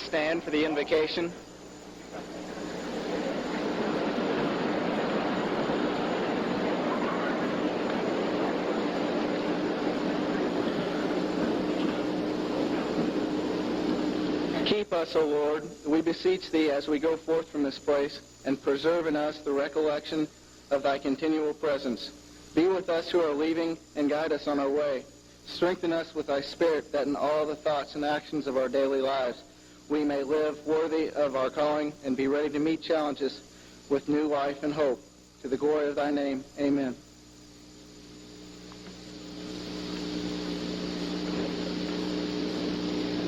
stand for the invocation. Keep us, O Lord, we beseech Thee, as we go forth from this place, and preserve in us the recollection of Thy continual presence. Be with us who are leaving, and guide us on our way. Strengthen us with Thy Spirit, that in all the thoughts and actions of our daily lives we may live worthy of our calling and be ready to meet challenges with new life and hope. To the glory of Thy name, amen.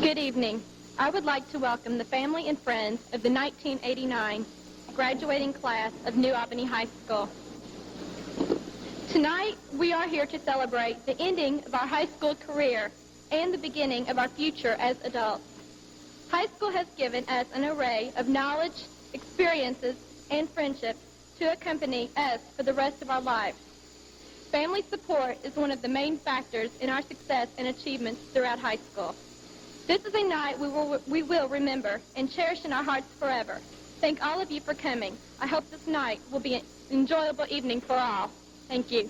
Good evening. I would like to welcome the family and friends of the 1989 graduating class of New Albany High School. Tonight, we are here to celebrate the ending of our high school career and the beginning of our future as adults. High school has given us an array of knowledge, experiences, and friendships to accompany us for the rest of our lives. Family support is one of the main factors in our success and achievements throughout high school. This is a night we will remember and cherish in our hearts forever. Thank all of you for coming. I hope this night will be an enjoyable evening for all. Thank you.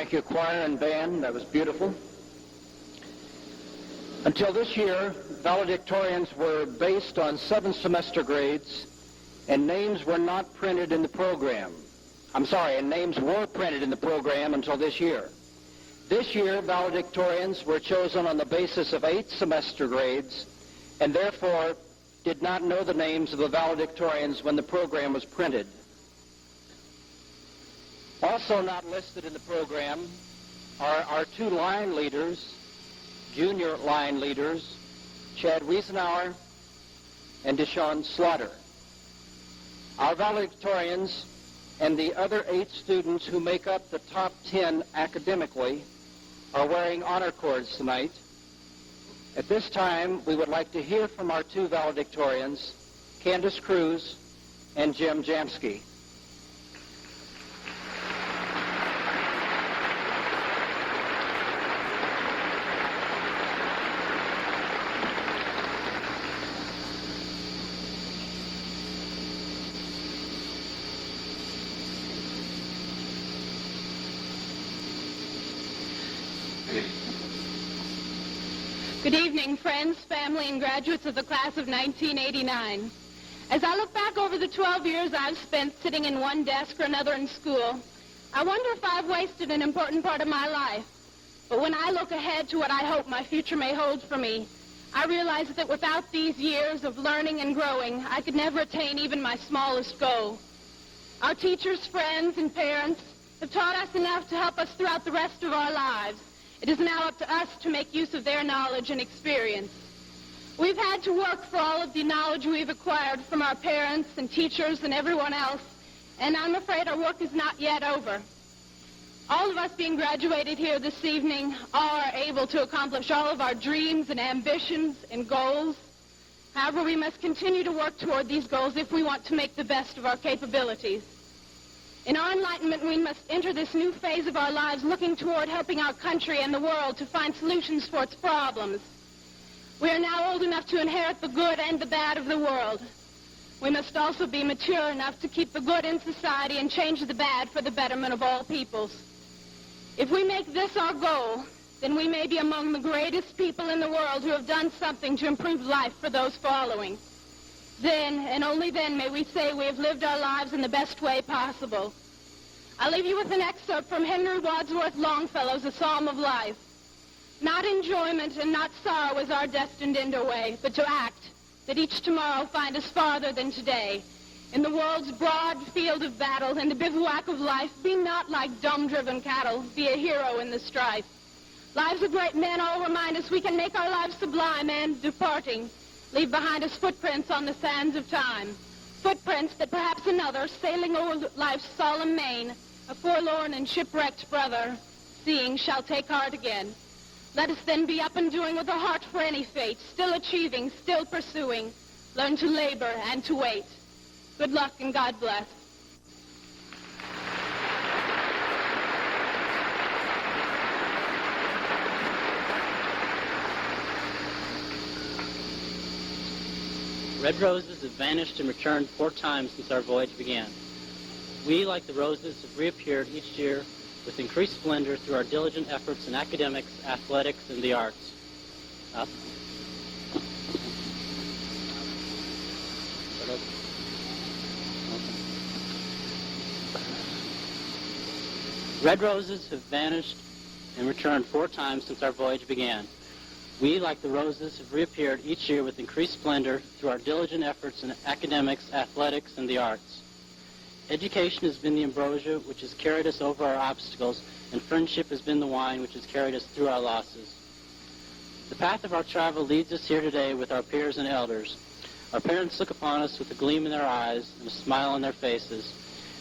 Thank you, choir and band. That was beautiful. Until this year, valedictorians were based on 7 semester grades, and names were not printed in the program. And names were printed in the program until this year. This year, valedictorians were chosen on the basis of 8 semester grades, and therefore did not know the names of the valedictorians when the program was printed. Also not listed in the program are our 2 line leaders, junior line leaders, Chad Wiesenauer and Deshaun Slaughter. Our valedictorians and the other 8 students who make up the top 10 academically are wearing honor cords tonight. At this time, we would like to hear from our 2 valedictorians, Candace Cruz and Jim Jamsky. Good evening, friends, family, and graduates of the class of 1989. As I look back over the 12 years I've spent sitting in one desk or another in school, I wonder if I've wasted an important part of my life. But when I look ahead to what I hope my future may hold for me, I realize that without these years of learning and growing, I could never attain even my smallest goal. Our teachers, friends, and parents have taught us enough to help us throughout the rest of our lives. It is now up to us to make use of their knowledge and experience. We've had to work for all of the knowledge we've acquired from our parents and teachers and everyone else, and I'm afraid our work is not yet over. All of us being graduated here this evening are able to accomplish all of our dreams and ambitions and goals. However, we must continue to work toward these goals if we want to make the best of our capabilities. In our enlightenment, we must enter this new phase of our lives looking toward helping our country and the world to find solutions for its problems. We are now old enough to inherit the good and the bad of the world. We must also be mature enough to keep the good in society and change the bad for the betterment of all peoples. If we make this our goal, then we may be among the greatest people in the world who have done something to improve life for those following. Then, and only then, may we say we have lived our lives in the best way possible. I'll leave you with an excerpt from Henry Wadsworth Longfellow's A Psalm of Life. Not enjoyment and not sorrow is our destined end or way, but to act, that each tomorrow find us farther than today. In the world's broad field of battle, in the bivouac of life, be not like dumb-driven cattle, be a hero in the strife. Lives of great men all remind us we can make our lives sublime and, departing, leave behind us footprints on the sands of time. Footprints that perhaps another, sailing over life's solemn main, a forlorn and shipwrecked brother, seeing, shall take heart again. Let us then be up and doing with a heart for any fate, still achieving, still pursuing. Learn to labor and to wait. Good luck and God bless. Red roses have vanished and returned 4 times since our voyage began. We, like the roses, have reappeared each year with increased splendor through our diligent efforts in academics, athletics, and the arts. Up. Red roses have vanished and returned 4 times since our voyage began. We, like the roses, have reappeared each year with increased splendor through our diligent efforts in academics, athletics, and the arts. Education has been the ambrosia which has carried us over our obstacles, and friendship has been the wine which has carried us through our losses. The path of our travel leads us here today with our peers and elders. Our parents look upon us with a gleam in their eyes and a smile on their faces,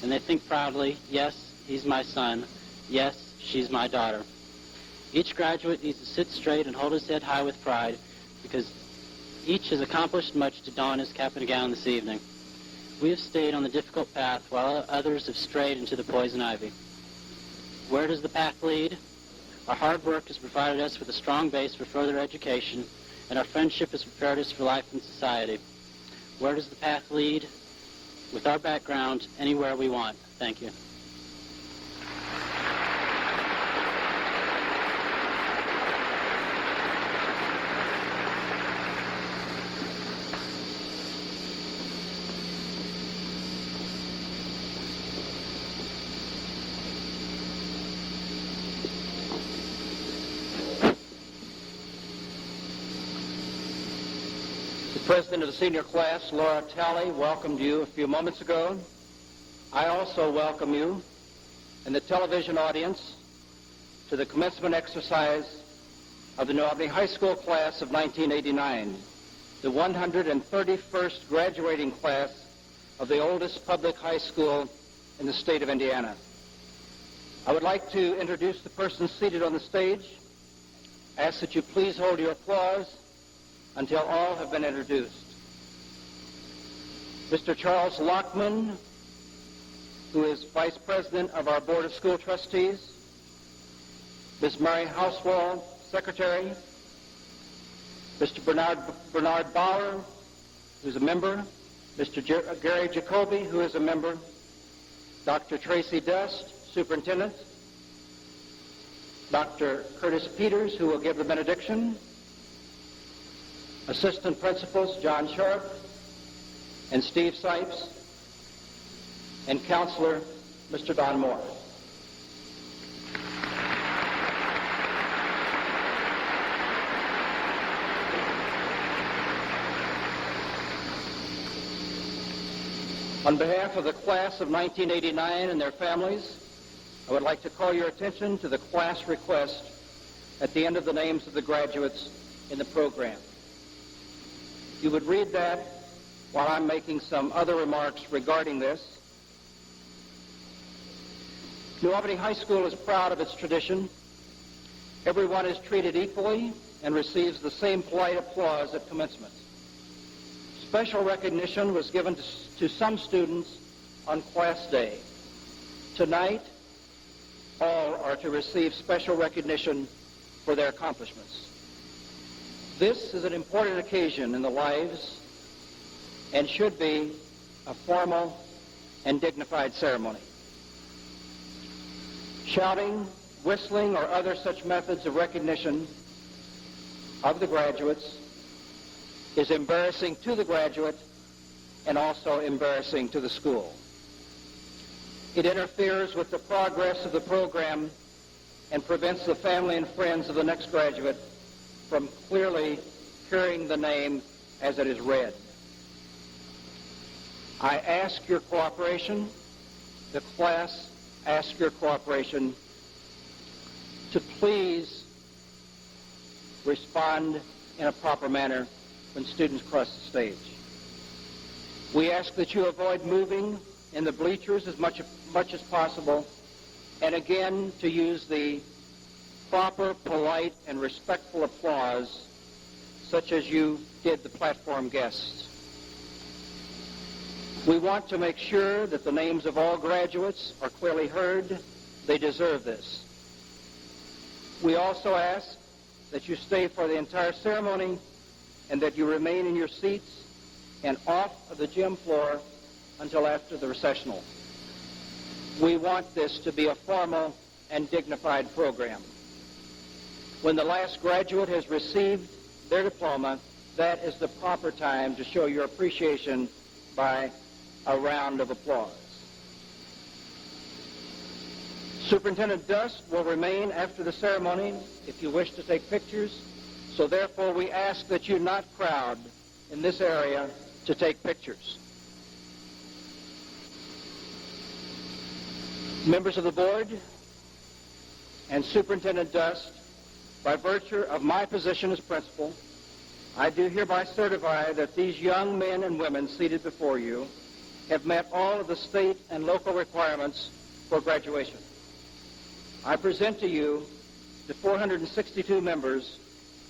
and they think proudly, yes, he's my son, yes, she's my daughter. Each graduate needs to sit straight and hold his head high with pride, because each has accomplished much to don his cap and gown this evening. We have stayed on the difficult path, while others have strayed into the poison ivy. Where does the path lead? Our hard work has provided us with a strong base for further education, and our friendship has prepared us for life in society. Where does the path lead? With our background, anywhere we want. Thank you. President of the senior class, Laura Talley, welcomed you a few moments ago. I also welcome you and the television audience to the commencement exercise of the New Albany High School class of 1989, the 131st graduating class of the oldest public high school in the state of Indiana. I would like to introduce the persons seated on the stage. Ask that you please hold your applause until all have been introduced. Mr. Charles Lockman, who is Vice President of our Board of School Trustees. Ms. Mary Housewell, Secretary. Mr. Bernard Bauer, who's a member. Mr. Gary Jacoby, who is a member. Dr. Tracy Dust, Superintendent. Dr. Curtis Peters, who will give the benediction. Assistant Principals John Sharp and Steve Sipes, and Counselor Mr. Don Moore. On behalf of the class of 1989 and their families, I would like to call your attention to the class request at the end of the names of the graduates in the program. You would read that while I'm making some other remarks regarding this. New Albany High School is proud of its tradition. Everyone is treated equally and receives the same polite applause at commencement. Special recognition was given to some students on class day. Tonight, all are to receive special recognition for their accomplishments. This is an important occasion in the lives and should be a formal and dignified ceremony. Shouting, whistling, or other such methods of recognition of the graduates is embarrassing to the graduate and also embarrassing to the school. It interferes with the progress of the program and prevents the family and friends of the next graduate from clearly hearing the name as it is read. I ask your cooperation, the class asks your cooperation to please respond in a proper manner when students cross the stage. We ask that you avoid moving in the bleachers as much as possible, and again to use the proper, polite, and respectful applause such as you did the platform guests. We want to make sure that the names of all graduates are clearly heard. They deserve this. We also ask that you stay for the entire ceremony and that you remain in your seats and off of the gym floor until after the recessional. We want this to be a formal and dignified program. When the last graduate has received their diploma, that is the proper time to show your appreciation by a round of applause. Superintendent Dust will remain after the ceremony if you wish to take pictures, so therefore we ask that you not crowd in this area to take pictures. Members of the board and Superintendent Dust, by virtue of my position as principal, I do hereby certify that these young men and women seated before you have met all of the state and local requirements for graduation. I present to you the 462 members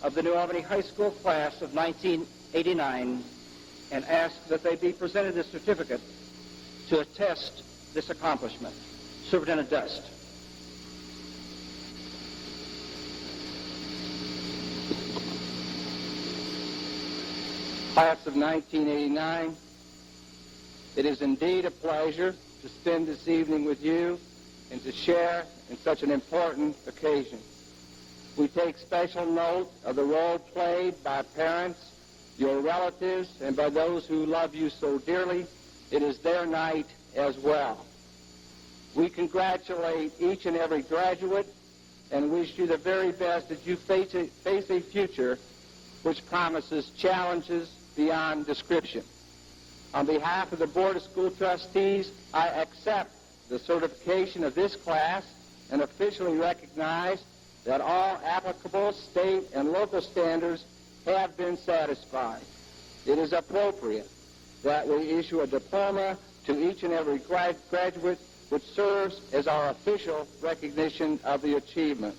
of the New Albany High School class of 1989 and ask that they be presented a certificate to attest this accomplishment. Superintendent Dust. Class of 1989, it is indeed a pleasure to spend this evening with you and to share in such an important occasion. We take special note of the role played by parents, your relatives, and by those who love you so dearly. It is their night as well. We congratulate each and every graduate and wish you the very best as you face a future which promises challenges beyond description. On behalf of the Board of School Trustees, I accept the certification of this class and officially recognize that all applicable state and local standards have been satisfied. It is appropriate that we issue a diploma to each and every graduate, which serves as our official recognition of the achievement.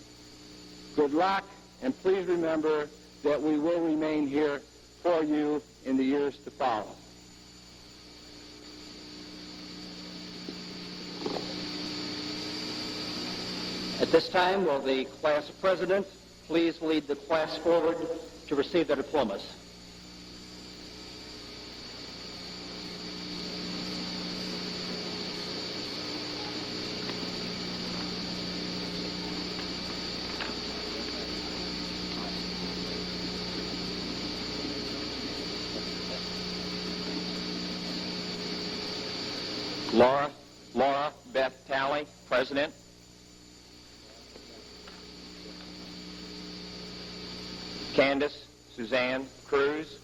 Good luck, and please remember that we will remain here for you in the years to follow. At this time, will the class president please lead the class forward to receive their diplomas? Laura Beth Talley, President. Candace Suzanne Cruz.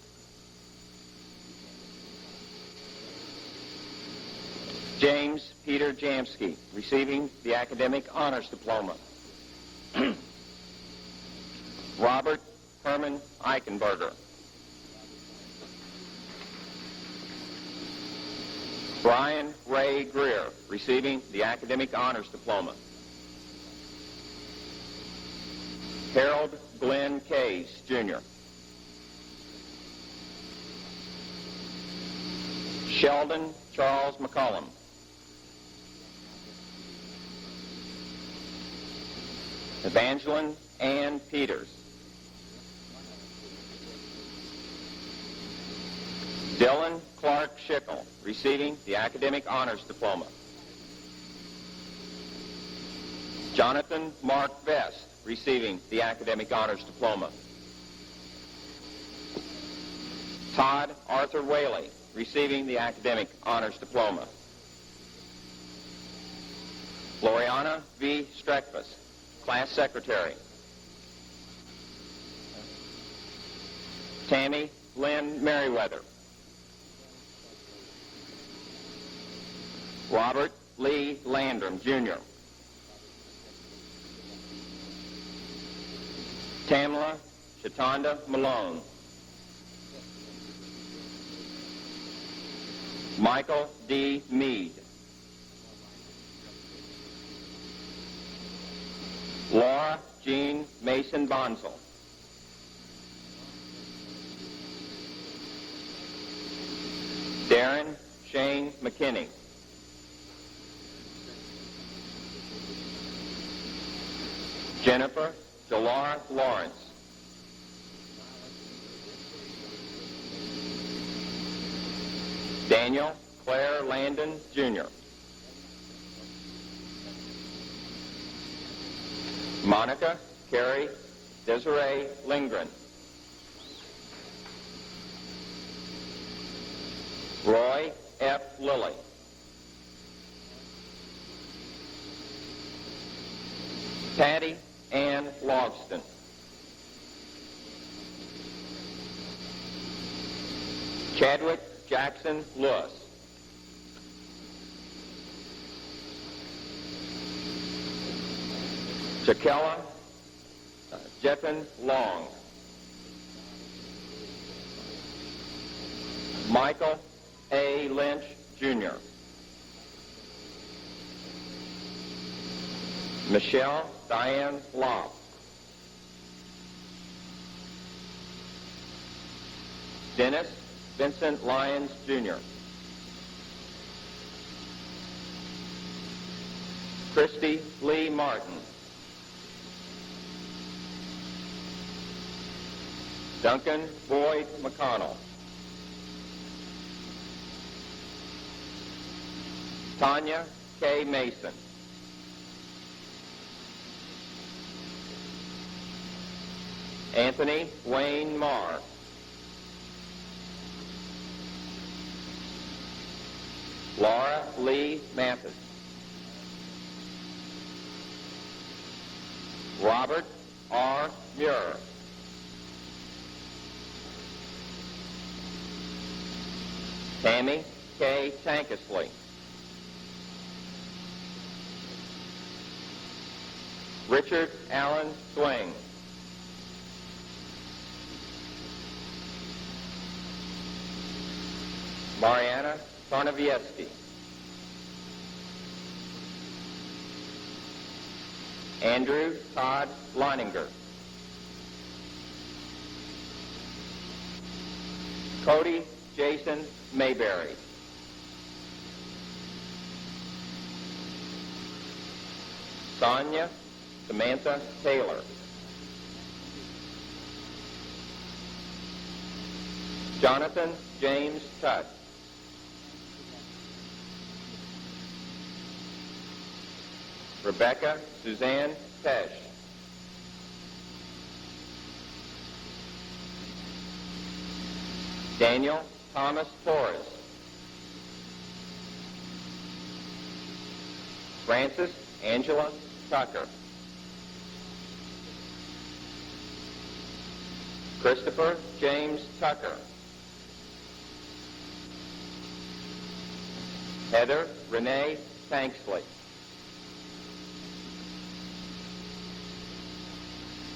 James Peter Jamsky, receiving the Academic Honors Diploma. Robert Herman Eichenberger. Brian Ray Greer, receiving the Academic Honors Diploma. Harold Glenn Case, Jr. Sheldon Charles McCollum. Evangeline Ann Peters. Dylan Clark Schickel, receiving the Academic Honors Diploma. Jonathan Mark Vest, receiving the Academic Honors Diploma. Todd Arthur Whaley, receiving the Academic Honors Diploma. Gloriana V. Streckfus, Class Secretary. Tammy Lynn Merriweather. Robert Lee Landrum, Jr. Tamla Chatonda Malone. Michael D. Mead. Laura Jean Mason Bonsall. Darren Shane McKinney. Jennifer Delara Lawrence. Daniel Claire Landon, Jr. Monica Carrie Desiree Lindgren. Roy F. Lilly. Patty Ann Logston. Chadwick Jackson Lewis. Jaquella Jeffen Long. Michael A. Lynch, Jr. Michelle Diane Lopp. Dennis Vincent Lyons, Jr. Christy Lee Martin. Duncan Boyd McConnell. Tanya K. Mason. Anthony Wayne Marr. Laura Lee Mathis. Robert R. Muir. Tammy K. Tankersley. Richard Allen Sling. Mariana Tarnowiecki. Andrew Todd Leininger. Cody Jason Mayberry. Sonia Samantha Taylor. Jonathan James Tutt. Rebecca Suzanne Tesh. Daniel Thomas Torres. Frances Angela Tucker. Christopher James Tucker. Heather Renee Tanksley.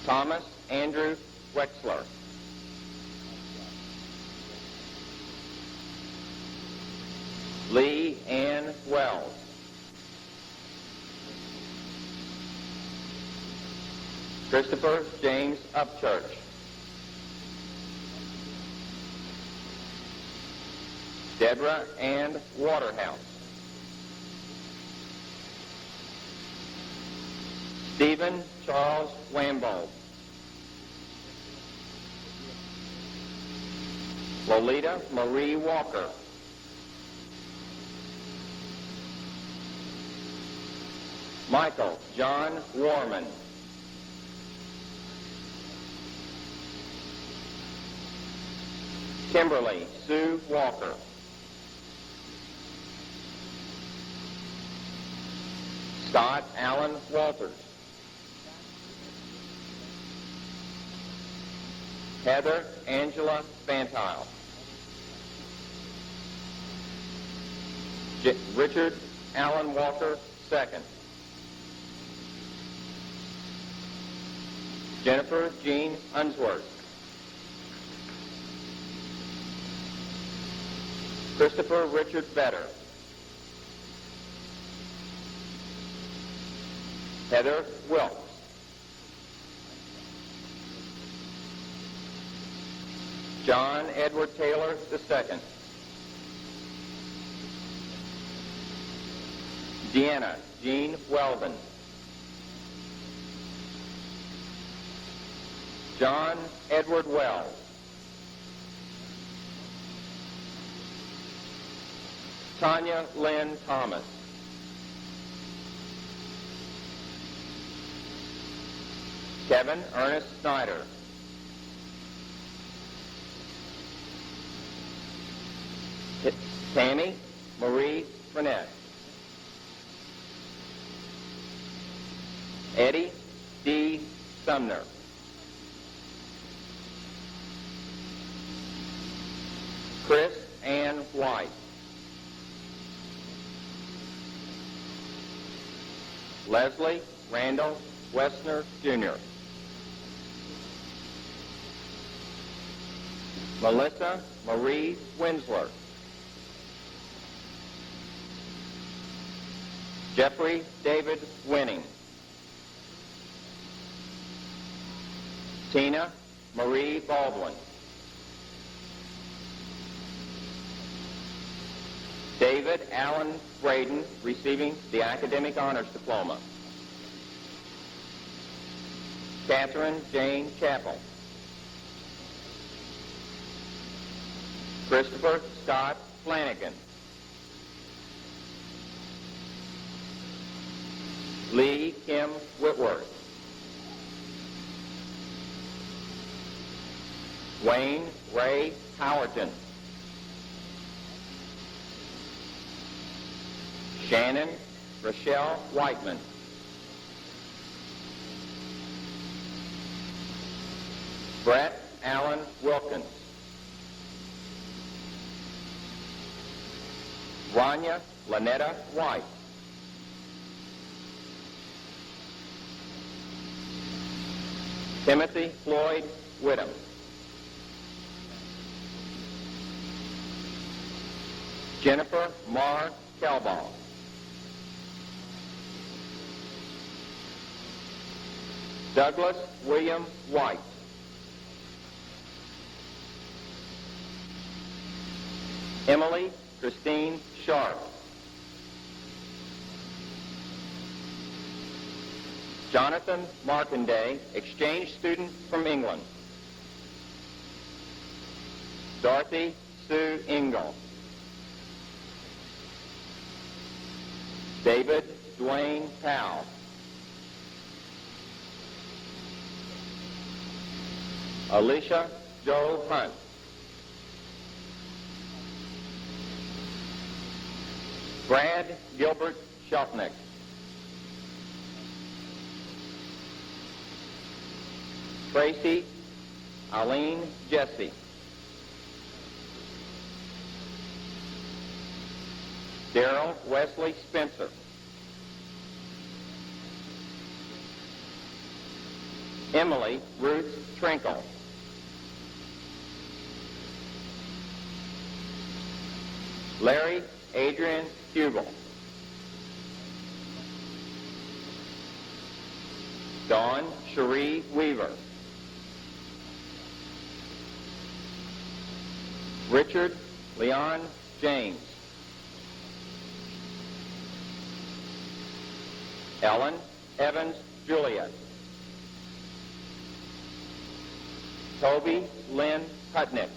Thomas Andrew Wexler. Lee Ann Wells. Christopher James Upchurch. Deborah Ann Waterhouse. Stephen Charles Wambold. Lolita Marie Walker. Michael John Warman. Kimberly Sue Walker. Scott Allen Walters. Heather Angela Vantile. Richard Allen Walker II. Jennifer Jean Unsworth. Christopher Richard Vetter. Heather Wilkes. John Edward Taylor II. Deanna Jean Weldon. John Edward Wells. Tanya Lynn Thomas. Kevin Ernest Snyder. Tammy Marie Burnett. Eddie D. Sumner. Chris Ann White. Leslie Randall Westner, Jr. Melissa Marie Winsler. Jeffrey David Winning. Tina Marie Baldwin. David Allen Braden, receiving the Academic Honors Diploma. Catherine Jane Chappell. Christopher Scott Flanagan. Lee Kim Whitworth. Wayne Ray Howerton. Shannon Rochelle Whiteman. Brett Allen Wilkins. Rania Lynetta White. Timothy Floyd Whittam. Jennifer Mar Kelbaugh. Douglas William White. Emily Christine Sharp. Jonathan Markanday, exchange student from England. Dorothy Sue Engel. David Dwayne Powell. Alicia Joe Hunt. Brad Gilbert Sheltnick. Tracy Eileen Jesse. Daryl Wesley Spencer. Emily Ruth Trinkle. Larry Adrian Hugel. Dawn Cherie Weaver. Richard Leon James. Ellen Evans Juliet. Toby Lynn Putnick.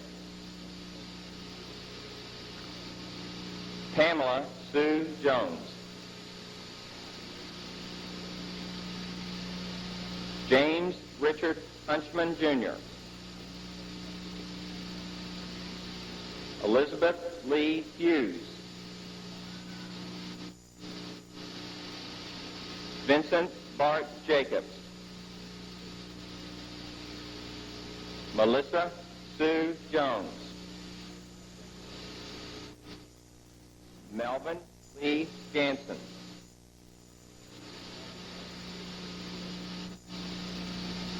Pamela Sue Jones. James Richard Hunchman Jr. Elizabeth Lee Hughes. Vincent Bart Jacobs. Melissa Sue Jones. Melvin Lee Jansen.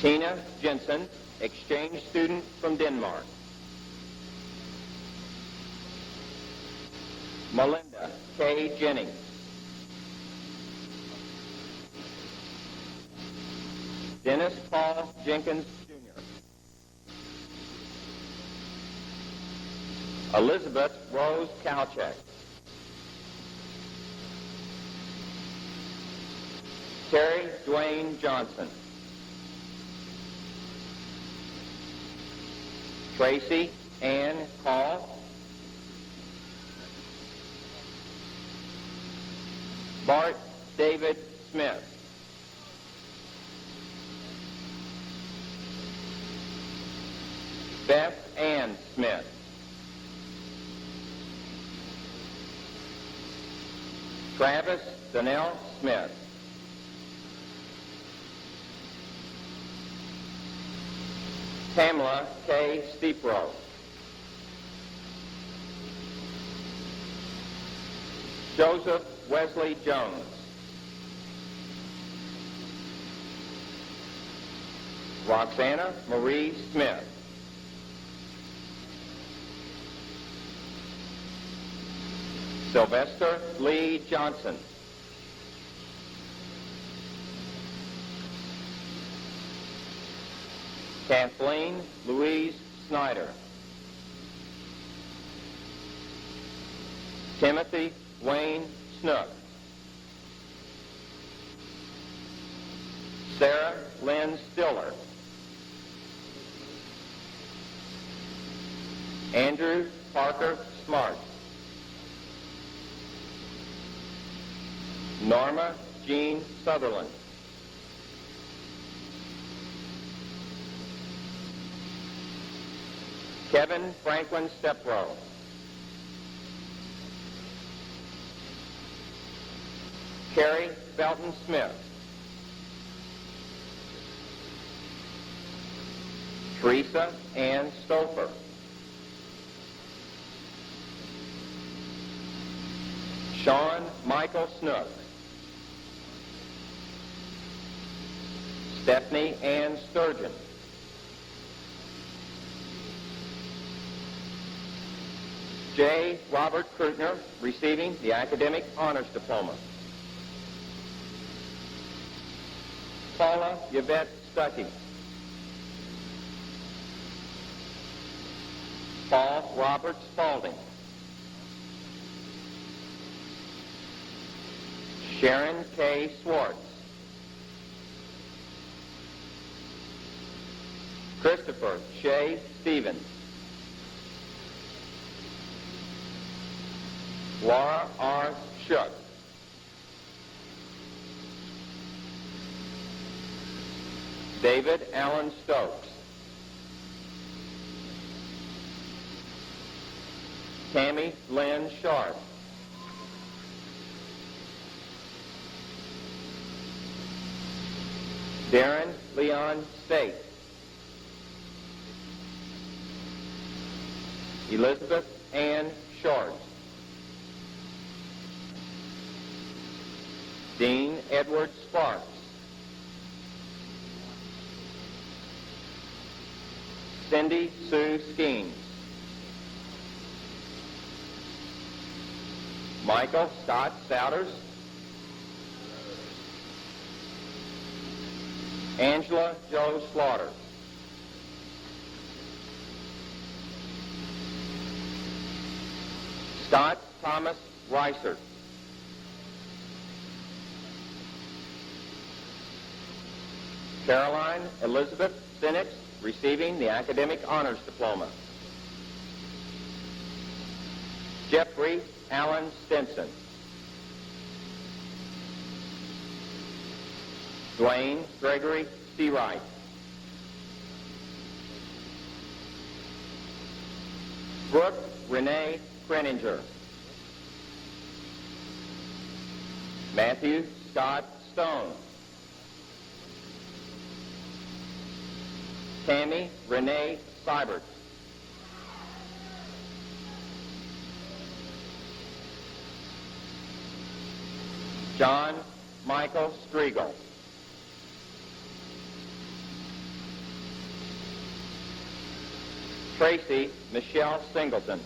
Tina Jensen, exchange student from Denmark. Melinda K. Jennings. Dennis Paul Jenkins, Jr. Elizabeth Rose Kalchak. Terry Dwayne Johnson. Tracy Ann Call. Bart David Smith. Beth Ann Smith. Travis Donnell Smith. Pamela K. Steepro. Joseph Wesley Jones. Roxana Marie Smith. Sylvester Lee Johnson. Kathleen Louise Snyder. Timothy Wayne Snook. Sarah Lynn Stiller. Andrew Parker Smart. Norma Jean Sutherland. Kevin Franklin Stepro. Carrie Felton Smith. Teresa Ann Stouffer. Sean Michael Snook. Stephanie Ann Sturgeon. J. Robert Krutner, receiving the Academic Honors Diploma. Paula Yvette Stuckey. Paul Robert Spalding. Sharon K. Swartz. Christopher Shea Stevens. Laura R. Shook. David Allen Stokes. Tammy Lynn Sharp. Darren Leon State. Elizabeth Ann Short. Dean Edward Sparks. Cindy Sue Skeens. Michael Scott Souders. Angela Joe Slaughter. Scott Thomas Reiser. Caroline Elizabeth Sinix, receiving the Academic Honors Diploma. Jeffrey Allen Stinson. Dwayne Gregory Seawright. Brooke Renee Kreninger. Matthew Scott Stone. Tammy Renee Seibert. John Michael Striegel. Tracy Michelle Singleton.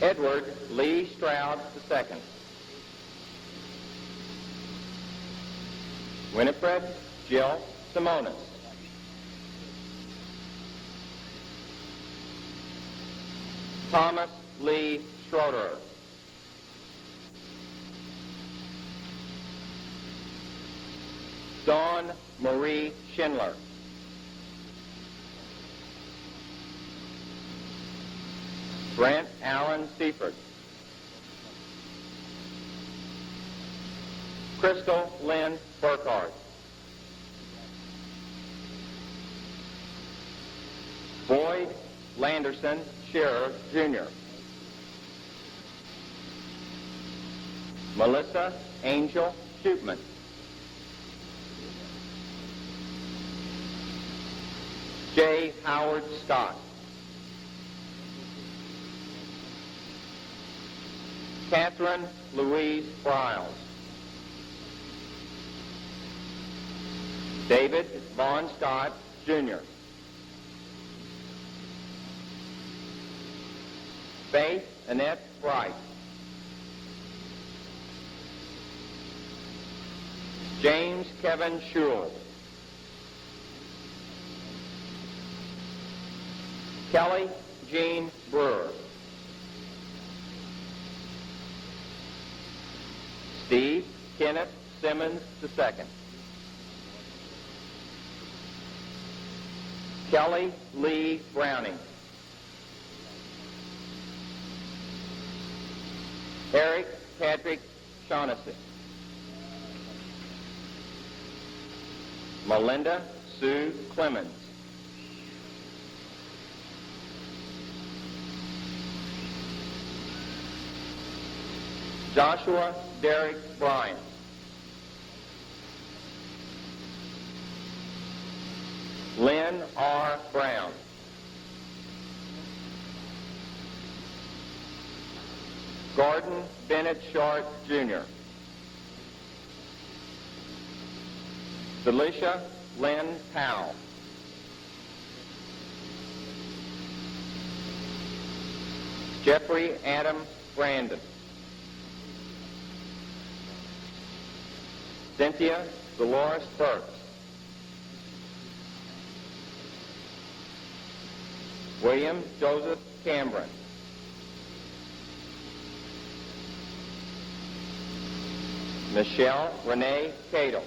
Edward Lee Stroud II. Winifred Jill Simonis. Thomas Lee Schroeder. Dawn Marie Schindler. Brent Allen Seifert. Crystal Lynn Burkhardt. Boyd Landerson Scherer, Jr. Melissa Angel Shootman. J. Howard Scott. Catherine Louise Briles. David Vaughn Scott, Jr. Faith Annette Bright. James Kevin Schul. Kelly Jean Brewer. Steve Kenneth Simmons II. Kelly Lee Browning. Eric Patrick Shaughnessy. Melinda Sue Clemens. Joshua Derek Bryan. Lynn R. Brown. Gordon Bennett Short, Jr. Felicia Lynn Powell. Jeffrey Adam Brandon. Cynthia Dolores Burks. William Joseph Cameron. Michelle Renee Cato.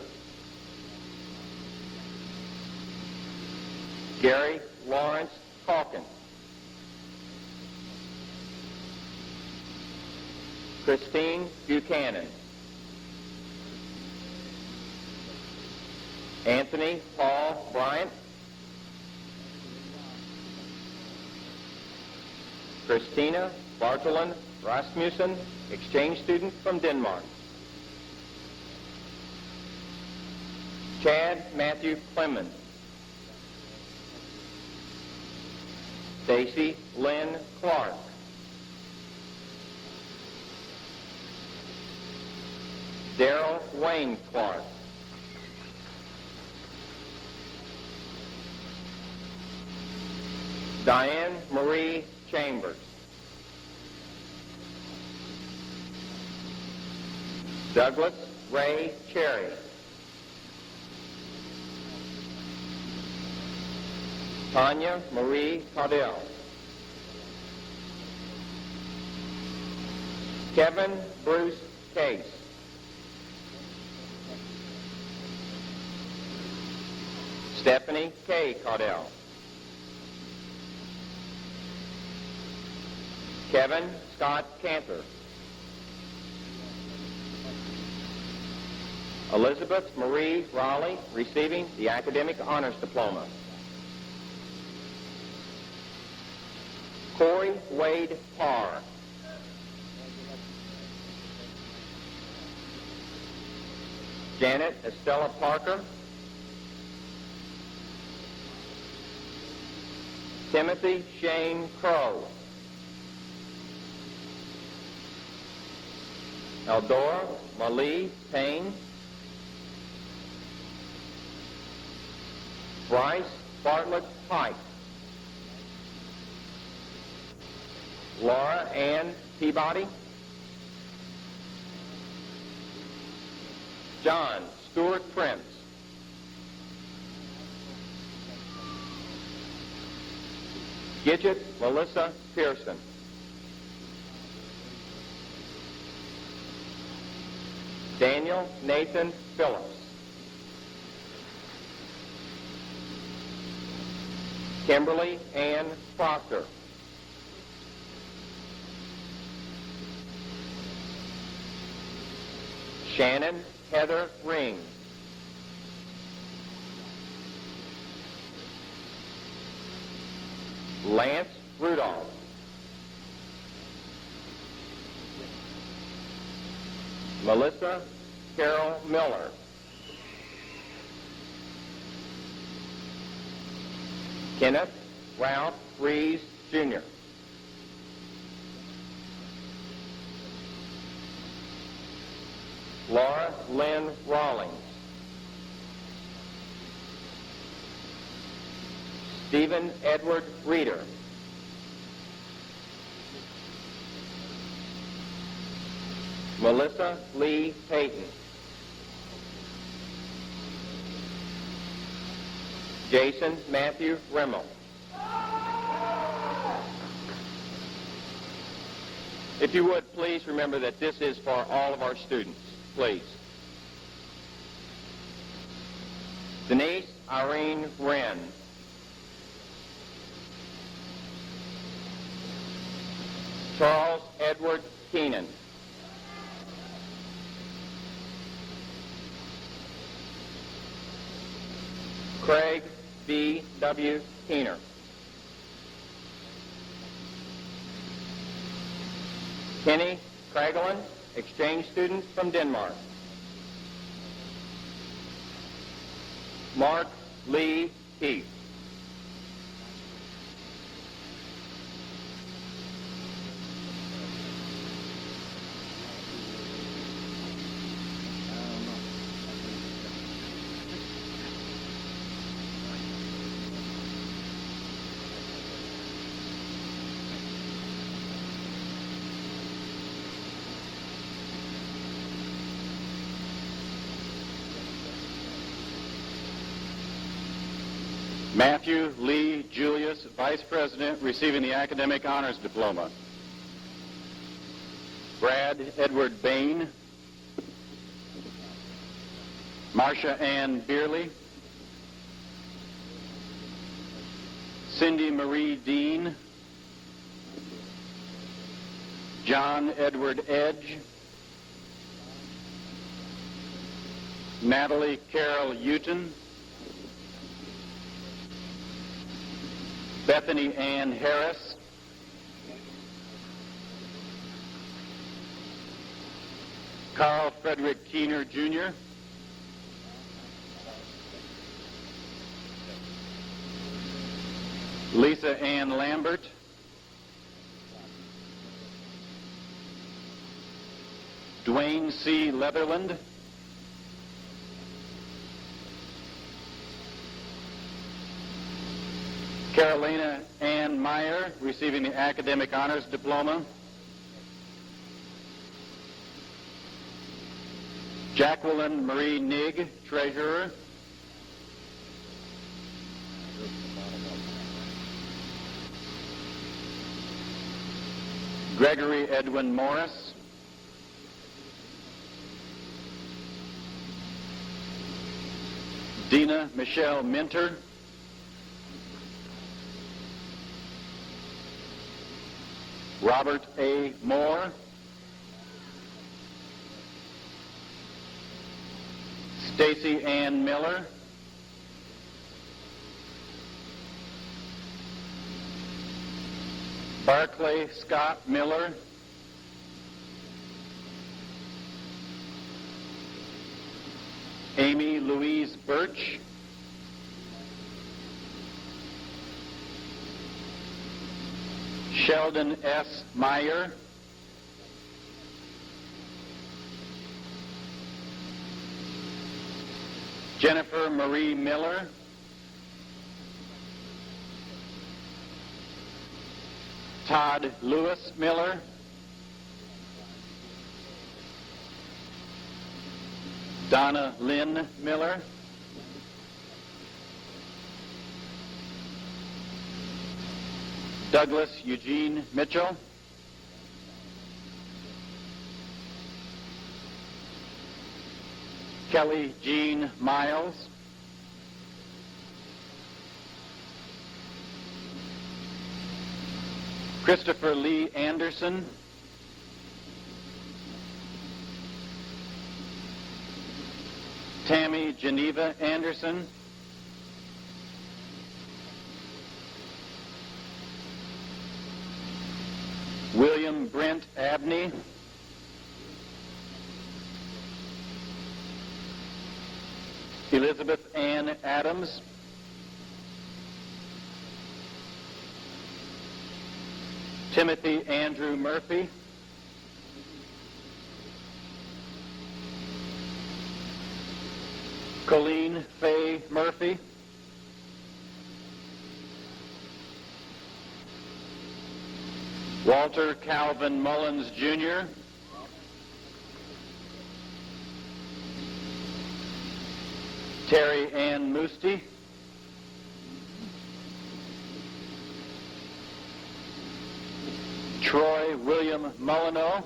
Gary Lawrence Calkin. Christine Buchanan. Anthony Paul Bryant. Christina Bartolin Rasmussen, exchange student from Denmark. Chad Matthew Clemens. Stacy Lynn Clark. Daryl Wayne Clark. Diane Marie Chambers. Douglas Ray Cherry. Tanya Marie Caudell. Kevin Bruce Case. Stephanie K. Caudell. Kevin Scott Cantor. Elizabeth Marie Raleigh, receiving the Academic Honors Diploma. Corey Wade Parr. Janet Estella Parker. Timothy Shane Crow. Eldora Malie Payne. Bryce Bartlett Pike. Laura Ann Peabody. John Stewart Prince. Gidget Melissa Pearson. Daniel Nathan Phillips. Kimberly Ann Proctor. Shannon Heather Ring. Lance Rudolph. Melissa Carol Miller. Kenneth Ralph Rees, Jr. Laura Lynn Rawlings. Stephen Edward Reeder. Melissa Lee Payton. Jason Matthew Rimmel. If you would, please remember that this is for all of our students. Please. Denise Irene Wren. Charles Edward Keenan. Craig B. W. Keener. Kenny Kragelin, exchange student from Denmark. Mark Lee Heath. Matthew Lee Julius, Vice President, receiving the Academic Honors Diploma. Brad Edward Bain. Marcia Ann Beerley. Cindy Marie Dean. John Edward Edge. Natalie Carol Houghton. Bethany Ann Harris. Carl Frederick Keener, Jr. Lisa Ann Lambert. Dwayne C. Leatherland. Carolina Ann Meyer, receiving the Academic Honors Diploma. Jacqueline Marie Nigg, Treasurer. Gregory Edwin Morris. Dina Michelle Minter. Robert A. Moore. Stacy Ann Miller. Barclay Scott Miller. Amy Louise Birch. Sheldon S. Meyer. Jennifer Marie Miller. Todd Lewis Miller. Donna Lynn Miller. Douglas Eugene Mitchell. Kelly Jean Miles. Christopher Lee Anderson. Tammy Geneva Anderson. William Brent Abney. Elizabeth Ann Adams. Timothy Andrew Murphy. Colleen Faye Murphy. Walter Calvin Mullins, Jr. Terry Ann Moosty. Troy William Molyneux.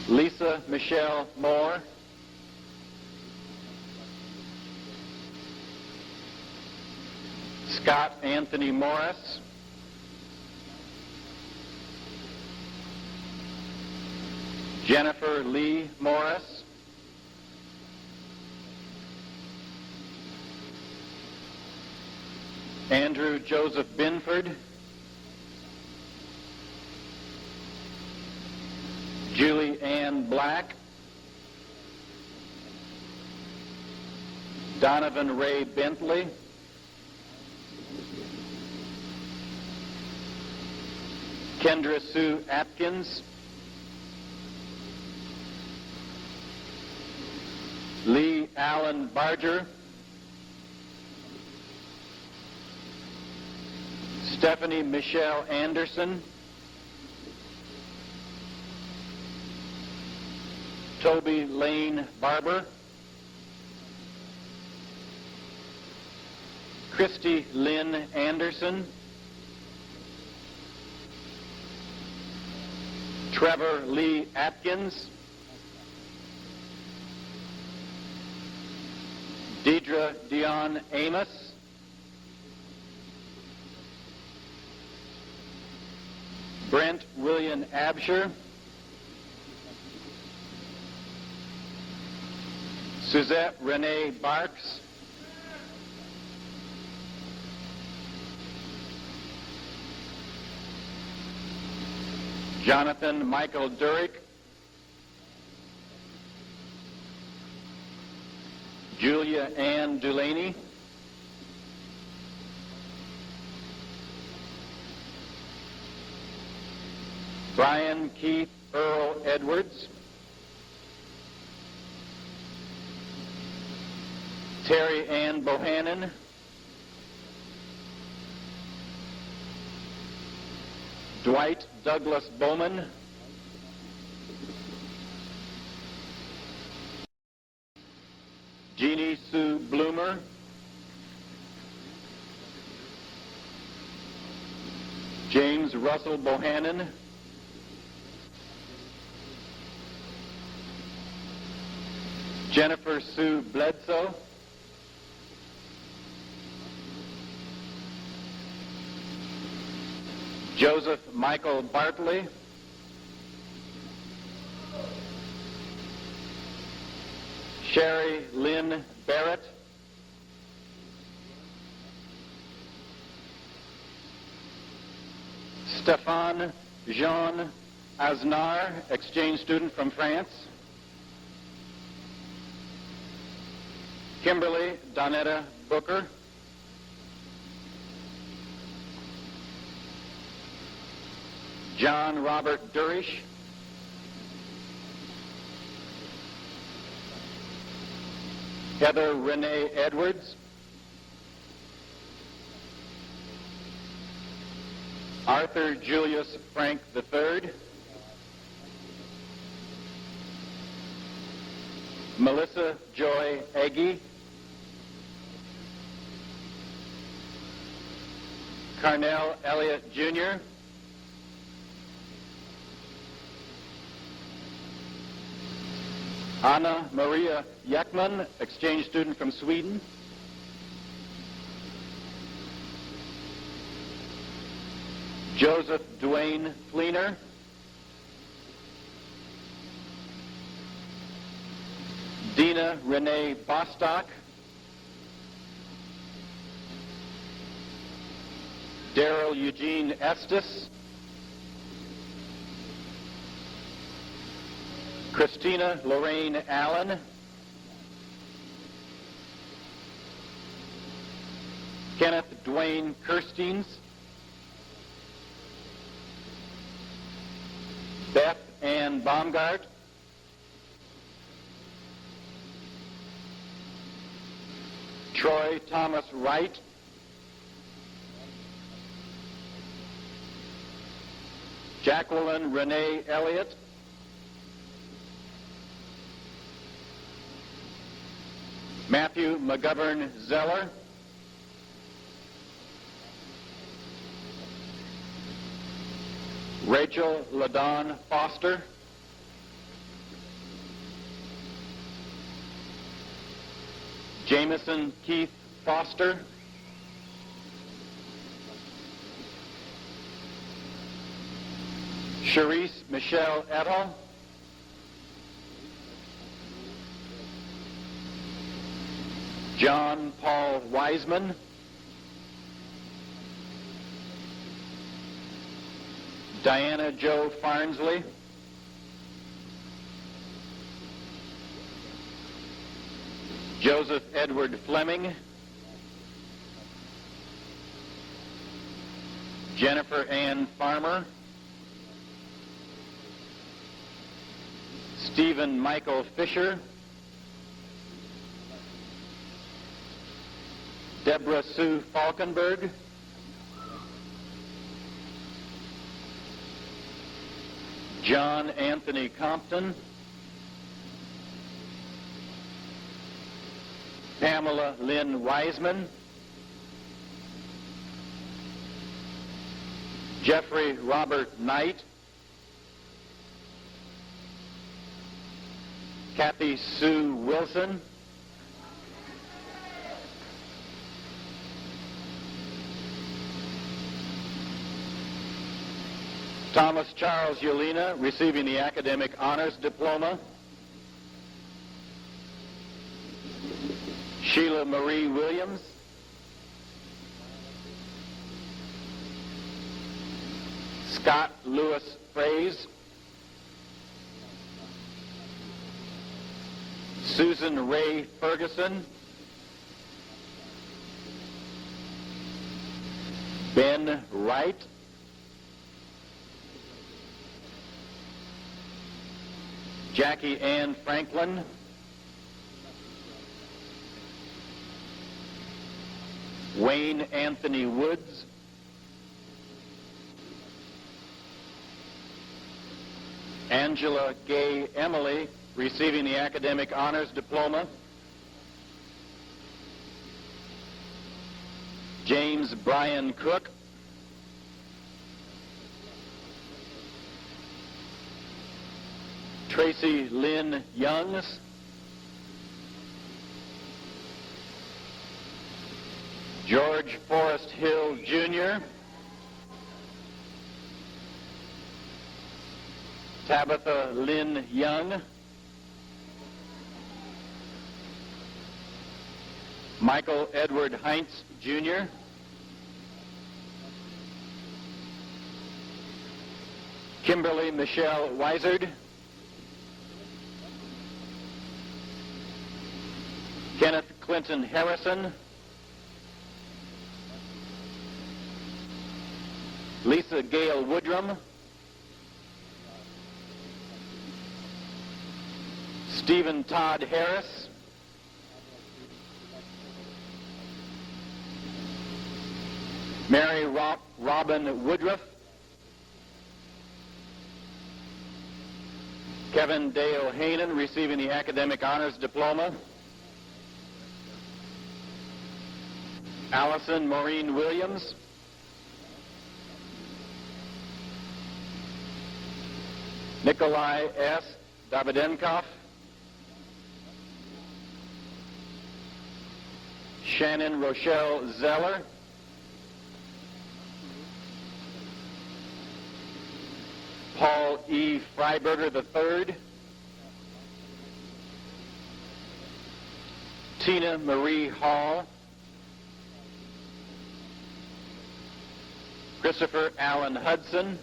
Lisa Michelle Moore. Scott Anthony Morris. Jennifer Lee Morris. Andrew Joseph Binford. Julie Ann Black. Donovan Ray Bentley. Kendra Sue Atkins. Lee Allen Barger. Stephanie Michelle Anderson. Toby Lane Barber. Christy Lynn Anderson, Trevor Lee Atkins, Deidre Dion Amos, Brent William Absher, Suzette Renee Barks, Jonathan Michael Durick, Julia Ann Dulaney, Brian Keith Earl Edwards, Terry Ann Bohannon, Dwight Douglas Bowman, Jeannie Sue Bloomer, James Russell Bohannon, Jennifer Sue Bledsoe, Joseph Michael Bartley, Sherry Lynn Barrett, Stéphane Jean Aznar, exchange student from France, Kimberly Donetta Booker, John Robert Durish, Heather Renee Edwards, Arthur Julius Frank III, Melissa Joy Agee, Carnell Elliott Jr., Anna Maria Ekman, exchange student from Sweden, Joseph Duane Fleener, Dina Renee Bostock, Daryl Eugene Estes, Christina Lorraine Allen, Kenneth Dwayne Kirsteins, Beth Ann Baumgart, Troy Thomas Wright, Jacqueline Renee Elliott, Matthew McGovern Zeller, Rachel LaDon Foster, Jameson Keith Foster, Charisse Michelle Ettel, John Paul Wiseman, Diana Jo Farnsley, Joseph Edward Fleming, Jennifer Ann Farmer, Stephen Michael Fisher, Deborah Sue Falkenberg, John Anthony Compton, Pamela Lynn Wiseman, Jeffrey Robert Knight, Kathy Sue Wilson, Thomas Charles Yelena, receiving the Academic Honors Diploma, Sheila Marie Williams, Scott Lewis Fraze, Susan Ray Ferguson, Ben Wright, Jackie Ann Franklin, Wayne Anthony Woods, Angela Gay Emily, receiving the Academic Honors Diploma, James Brian Cook, Tracy Lynn Youngs, George Forrest Hill Jr., Tabitha Lynn Young, Michael Edward Heinz Jr., Kimberly Michelle Weisard, Kenneth Clinton Harrison, Lisa Gale Woodrum, Stephen Todd Harris, Mary Robin Woodruff, Kevin Dale Hainan, receiving the Academic Honors Diploma, Allison Maureen Williams, Nikolai S. Davidenkoff, Shannon Rochelle Zeller, Paul E. Freiberger III, Tina Marie Hall, Christopher Allen Hudson,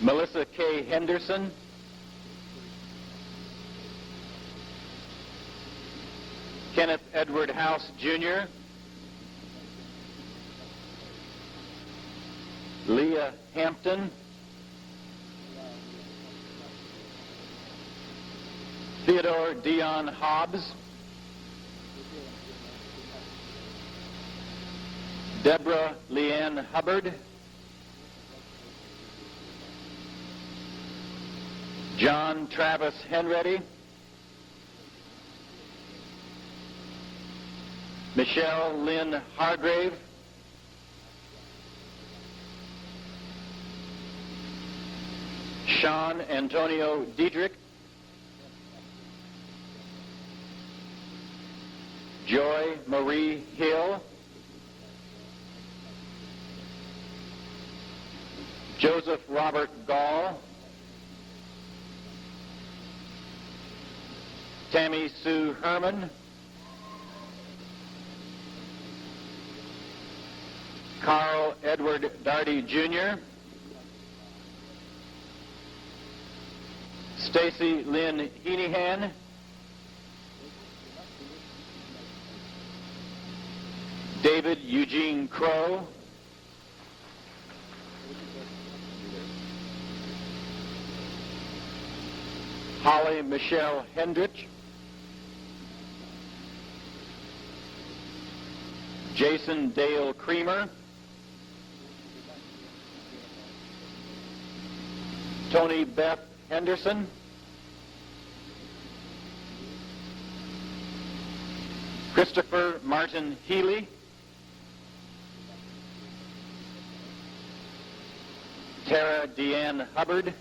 Melissa K. Henderson, Kenneth Edward House Jr., Leah Hampton, Theodore Dion Hobbs, Deborah Leanne Hubbard, John Travis Henready, Michelle Lynn Hargrave, Sean Antonio Diedrich, Joy Marie Hill, Joseph Robert Gall, Tammy Sue Herman, Carl Edward Darty Jr., Stacy Lynn Heenahan, David Eugene Crow, Holly Michelle Hendrich, Jason Dale Creamer, Tony Beth Henderson, Christopher Martin Healy, Tara Deanne Hubbard,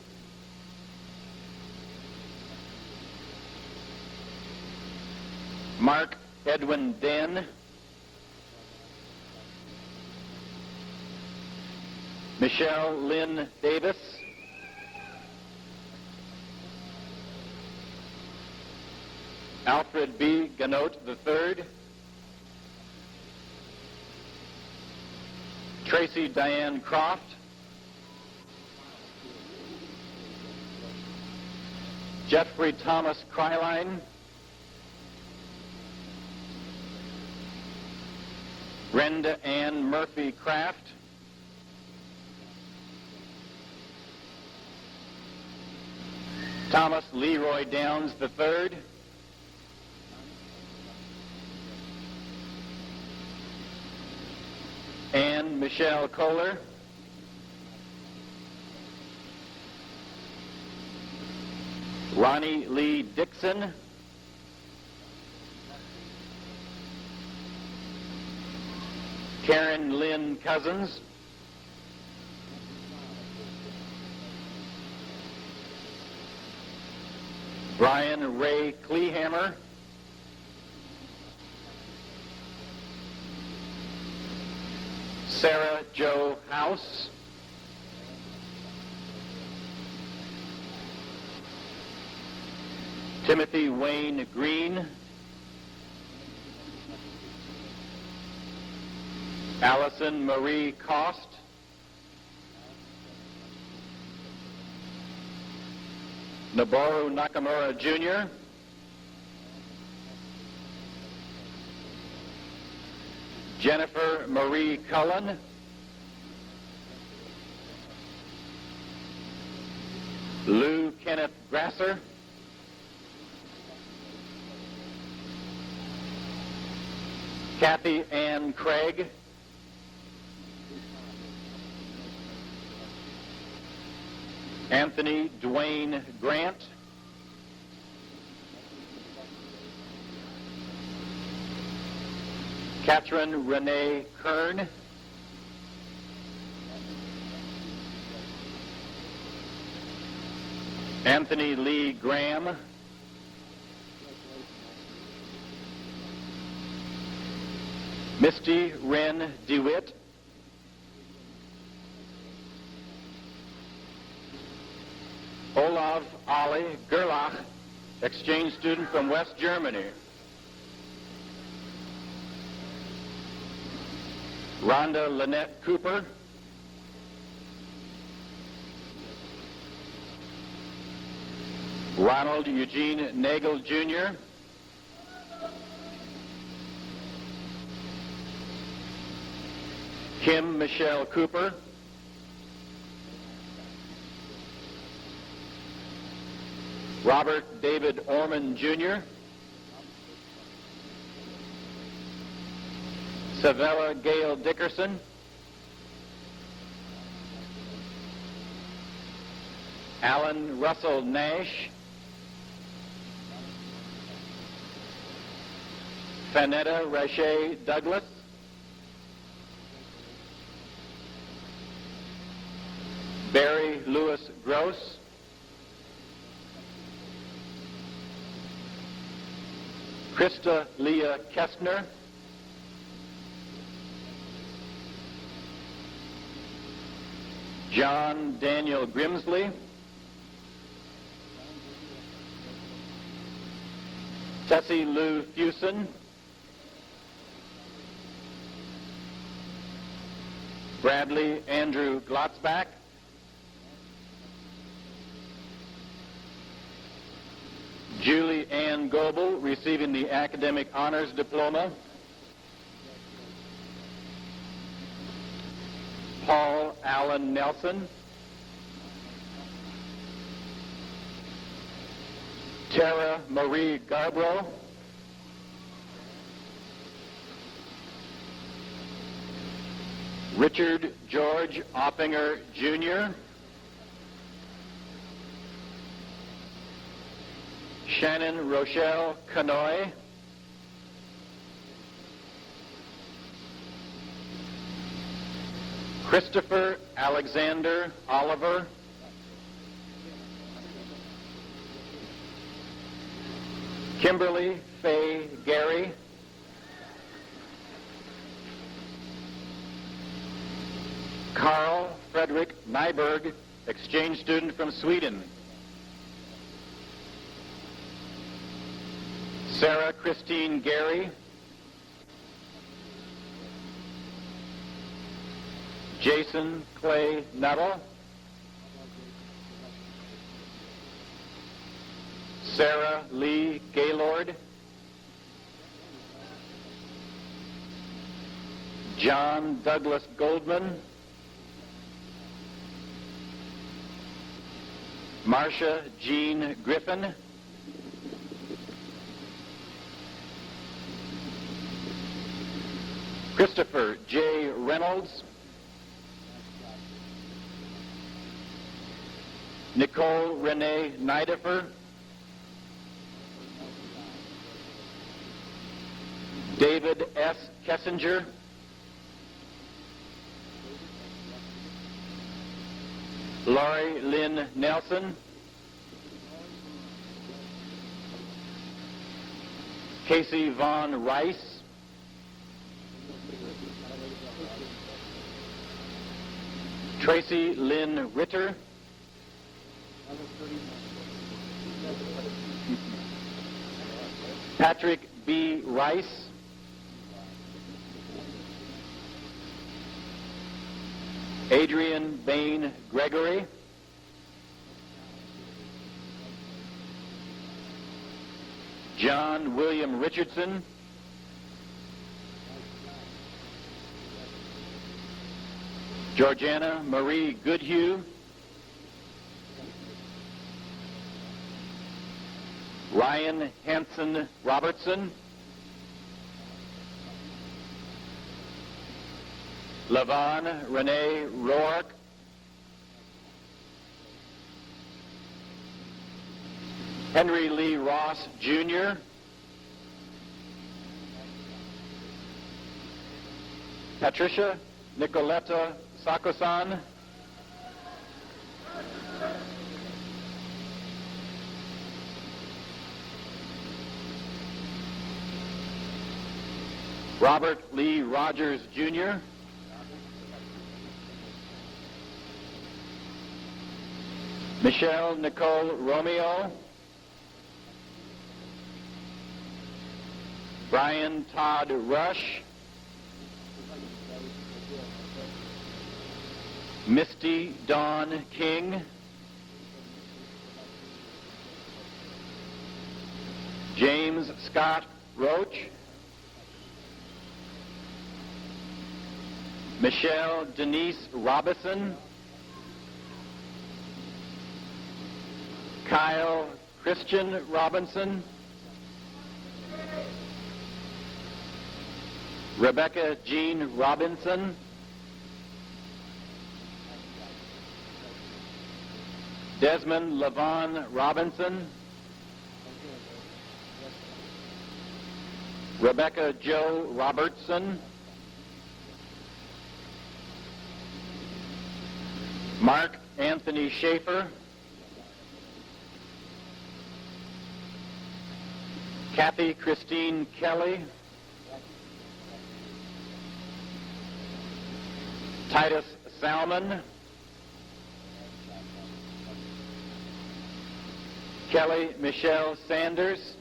Mark Edwin Den, Michelle Lynn Davis, Alfred B. Ganote III, Tracy Diane Croft, Jeffrey Thomas Kryline, Brenda Ann Murphy Kraft, Thomas Leroy Downs III, Ann Michelle Kohler, Ronnie Lee Dixon, Karen Lynn Cousins, Brian Ray Kleehammer, Sarah Jo House, Timothy Wayne Green, Allison Marie Cost, Noboru Nakamura Jr., Jennifer Marie Cullen, Lou Kenneth Grasser, Kathy Ann Craig, Anthony Dwayne Grant, Catherine Renee Kern, Anthony Lee Graham, Misty Wren DeWitt, Olav Ali Gerlach, exchange student from West Germany. Rhonda Lynette Cooper, Ronald Eugene Nagel Jr., Kim Michelle Cooper, Robert David Orman Jr., Savella Gail Dickerson, Alan Russell Nash, Fanetta Rache Douglas, Barry Lewis Gross, Krista Leah Kestner, John Daniel Grimsley, Tessie Lou Fusen, Bradley Andrew Glotzbach, Julie Ann Goebel, receiving the Academic Honors Diploma, Paul Allen Nelson, Tara Marie Garbrow, Richard George Oppinger Jr., Shannon Rochelle Canoy, Christopher Alexander Oliver, Kimberly Faye Gary, Carl Frederick Nyberg, exchange student from Sweden, Sarah Christine Gary, Jason Clay Nuttall, Sarah Lee Gaylord, John Douglas Goldman, Marcia Jean Griffin, Christopher J. Reynolds, Nicole Renee Nidifer, David S. Kessinger, Lori Lynn Nelson, Casey Vaughn Rice, Tracy Lynn Ritter, Patrick B. Rice, Adrian Bain Gregory, John William Richardson, Georgiana Marie Goodhue, Ryan Hanson Robertson, Lavon Renee Rourke, Henry Lee Ross Jr., Patricia Nicoletta Sakosan, Robert Lee Rogers Jr., Michelle Nicole Romeo, Brian Todd Rush, Misty Dawn King, James Scott Roach, Michelle Denise Robison, Kyle Christian Robinson, Rebecca Jean Robinson, Desmond Lavon Robinson, Rebecca Jo Robertson, Mark Anthony Schaefer, Kathy Christine Kelly, Titus Salmon, Kelly Michelle Sanders,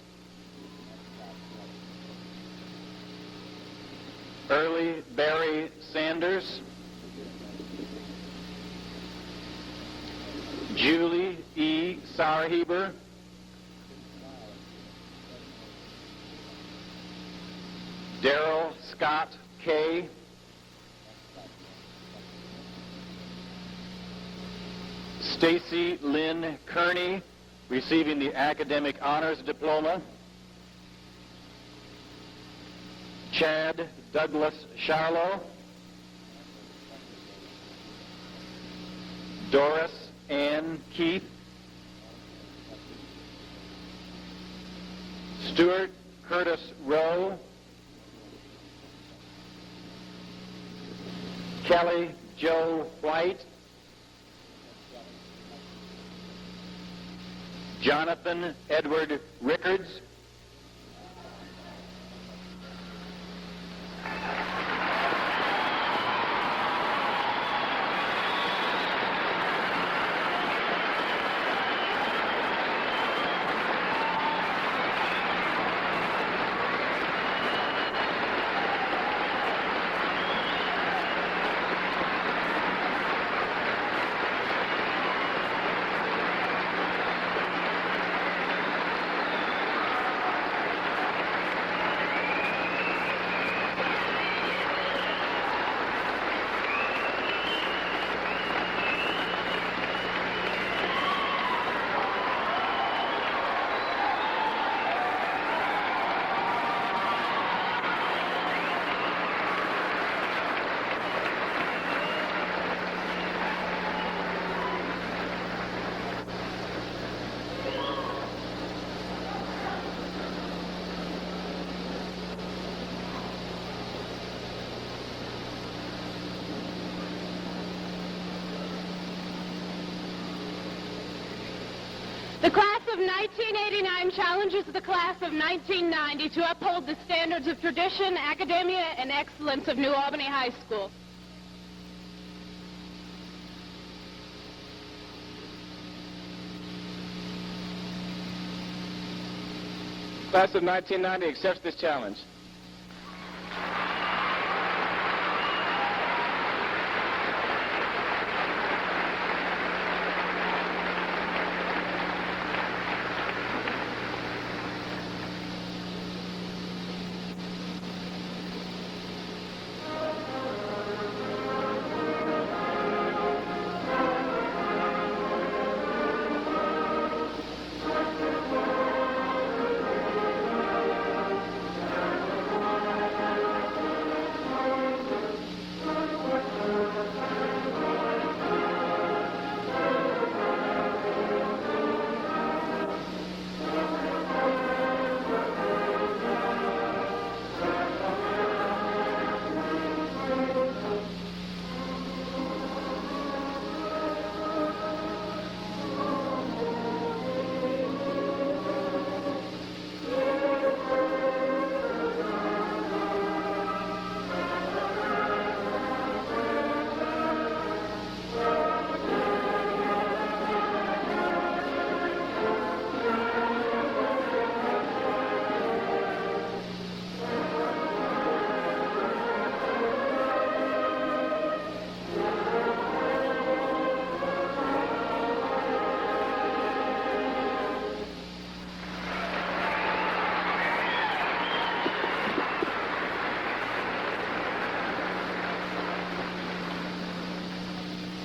Early Barry Sanders, Julie E. Sarheber, Daryl Scott K., Stacy Lynn Kearney, receiving the Academic Honors Diploma, Chad Douglas Charlo, Doris Ann Keith, Stuart Curtis Rowe, Kelly Joe White, Jonathan Edward Rickards, The class of 1989 challenges the class of 1990 to uphold the standards of tradition, academia, and excellence of New Albany High School. Class of 1990 accepts this challenge.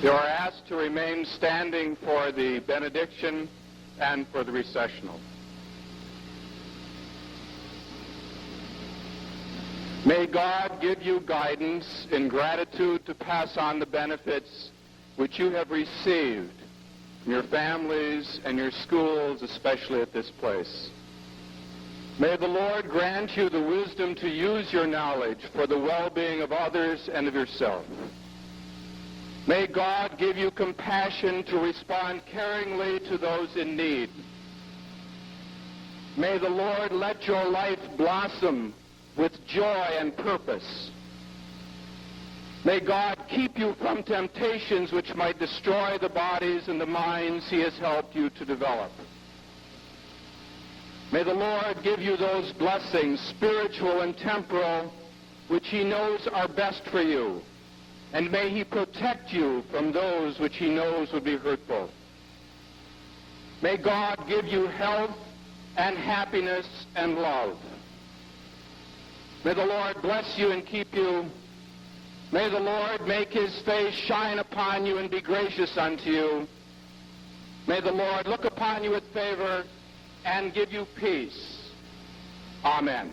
You are asked to remain standing for the benediction and for the recessional. May God give you guidance in gratitude to pass on the benefits which you have received from your families and your schools, especially at this place. May the Lord grant you the wisdom to use your knowledge for the well-being of others and of yourself. May God give you compassion to respond caringly to those in need. May the Lord let your life blossom with joy and purpose. May God keep you from temptations which might destroy the bodies and the minds he has helped you to develop. May the Lord give you those blessings, spiritual and temporal, which he knows are best for you. And may he protect you from those which he knows would be hurtful. May God give you health and happiness and love. May the Lord bless you and keep you. May the Lord make his face shine upon you and be gracious unto you. May the Lord look upon you with favor and give you peace. Amen.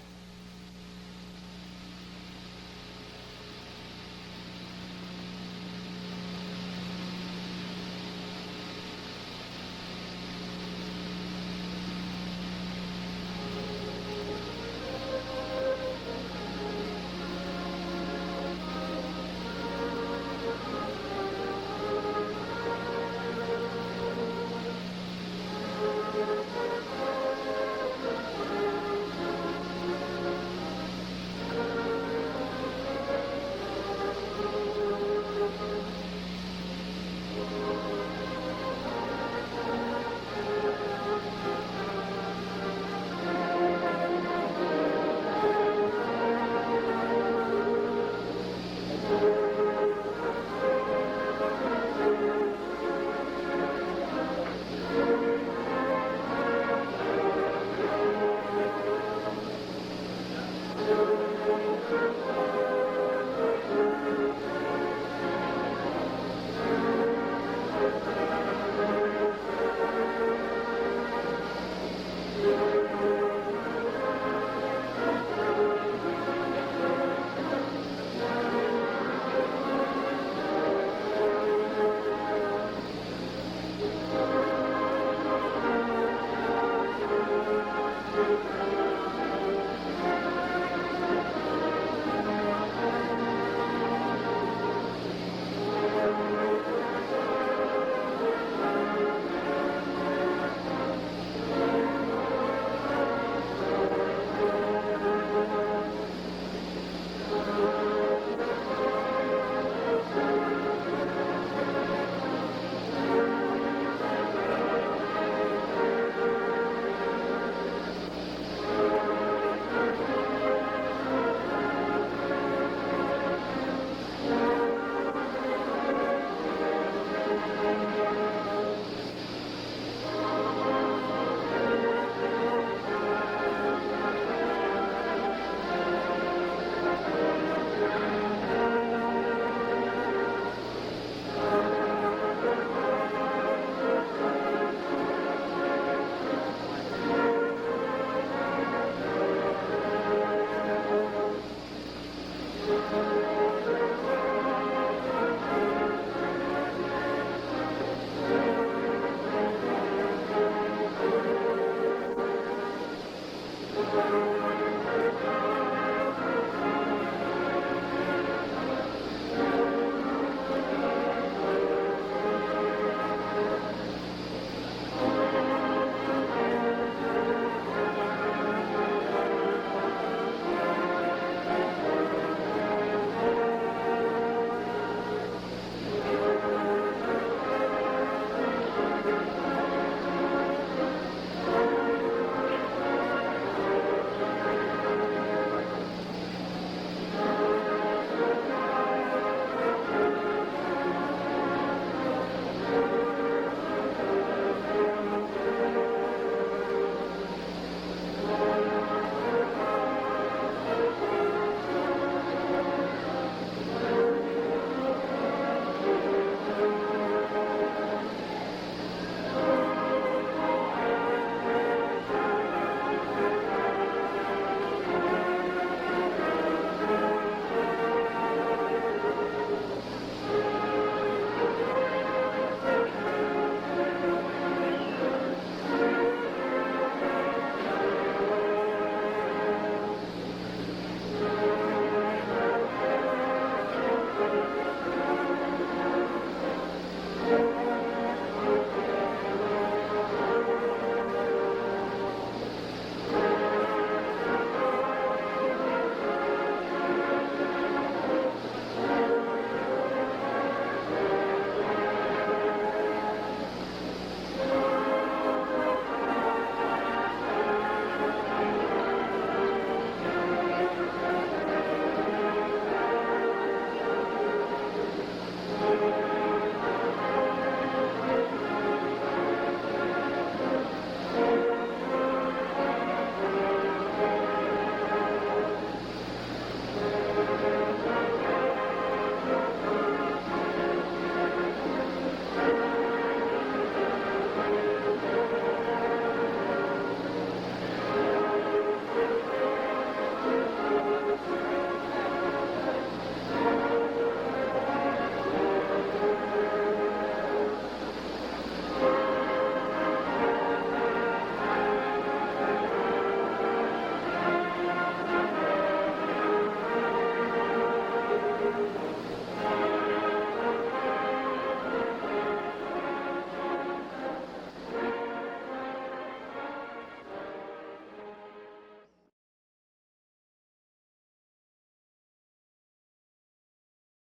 Thank you.